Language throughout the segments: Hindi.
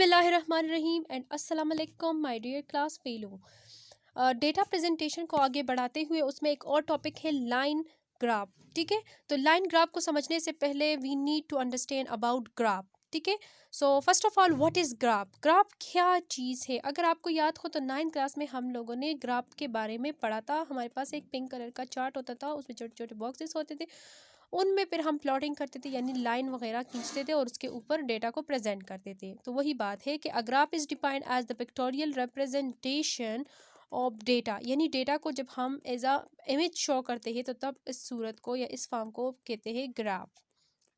बिस्मिल्लाहिर्रहमानिर्रहीम एंड अस्सलाम वालेकुम my dear class fellow. Data presentation को आगे बढ़ाते हुए उसमें एक और टॉपिक है लाइन ग्राफ। ठीक है, तो लाइन ग्राफ को समझने से पहले we need to understand about graph. ठीक है, so first of all what is graph? Graph क्या चीज़ है? अगर आपको याद हो तो 9th क्लास में हम लोगों ने ग्राफ के बारे में पढ़ा था। हमारे पास एक पिंक कलर का चार्ट होता था, उसमें छोटे छोटे बॉक्सेस होते थे, उनमें फिर हम प्लॉटिंग करते थे यानी लाइन वगैरह खींचते थे और उसके ऊपर डेटा को प्रेजेंट करते थे। तो वही बात है कि a graph is defined as the pictorial representation of data, यानी डेटा को जब हम एज अ इमेज शो करते हैं तो तब इस सूरत को या इस फॉर्म को कहते हैं ग्राफ।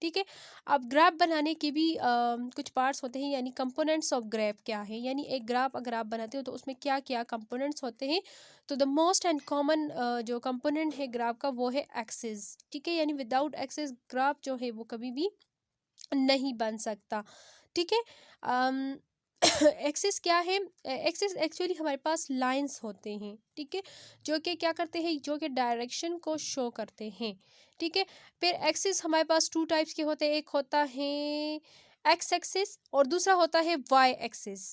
ठीक है, अब ग्राफ बनाने के भी कुछ पार्ट्स होते हैं, यानी कंपोनेंट्स ऑफ ग्राफ क्या है, यानी एक ग्राफ अगर आप बनाते हो तो उसमें क्या क्या कंपोनेंट्स होते हैं। तो द मोस्ट एंड कॉमन जो कंपोनेंट है ग्राफ का वो है एक्सिस। ठीक है, यानी विदाउट एक्सिस ग्राफ जो है वो कभी भी नहीं बन सकता। ठीक है, एक्सिस क्या है? एक्सिस एक्चुअली हमारे पास लाइंस होते हैं। ठीक है, जो कि क्या करते हैं, जो कि डायरेक्शन को शो करते हैं। ठीक है, फिर एक्सिस हमारे पास टू टाइप्स के होते हैं, एक होता है एक्स एक्सिस और दूसरा होता है वाई एक्सिस।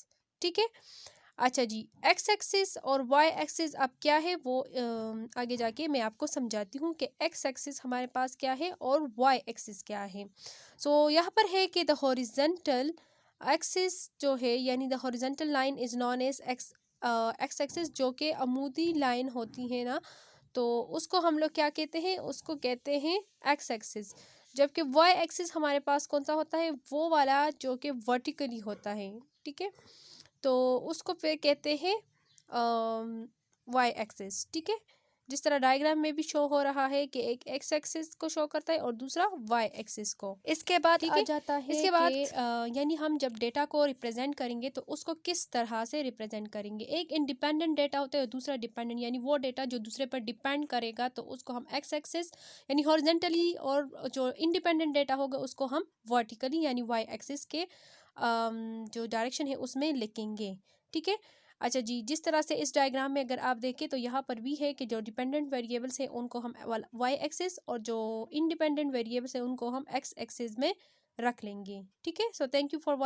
ठीक है, अच्छा जी, एक्स एक्सिस और वाई एक्सिस अब क्या है वो आगे जाके मैं आपको समझाती हूँ कि एक्स एक्सिस हमारे पास क्या है और वाई एक्सिस क्या है। सो यहाँ पर है कि द हॉरिजॉन्टल एक्सिस जो है यानी the horizontal line is known as X axis, जो कि अमूदी लाइन होती है ना, तो उसको हम लोग क्या कहते हैं, उसको कहते हैं एक्स एक्सिस। जबकि वाई एक्सिस हमारे पास कौन सा होता है, वो वाला जो कि वर्टिकली होता है। ठीक है, तो उसको फिर कहते हैं वाई एक्सिस। ठीक है, जिस तरह डायग्राम में भी शो हो रहा है कि एक एक्स एक्सिस को शो करता है और दूसरा वाई एक्सिस को। इसके बाद ठीक आ है, जाता है इसके बाद कि यानी हम जब डेटा को रिप्रेजेंट करेंगे तो उसको किस तरह से रिप्रेजेंट करेंगे। एक इंडिपेंडेंट डेटा होता है और दूसरा डिपेंडेंट, यानी वो डेटा जो दूसरे पर डिपेंड करेगा तो उसको हम एक्स एक्सिस यानी हॉरिजेंटली, और जो इंडिपेंडेंट डेटा होगा उसको हम वर्टिकली यानी वाई एक्सिस के जो डायरेक्शन है उसमें लिखेंगे। ठीक है, अच्छा जी, जिस तरह से इस डायग्राम में अगर आप देखें तो यहाँ पर भी है कि जो डिपेंडेंट वेरिएबल्स हैं उनको हम वाई एक्सिस और जो इंडिपेंडेंट वेरिएबल्स हैं उनको हम एक्स एक्सिस में रख लेंगे। ठीक है, सो थैंक यू फॉर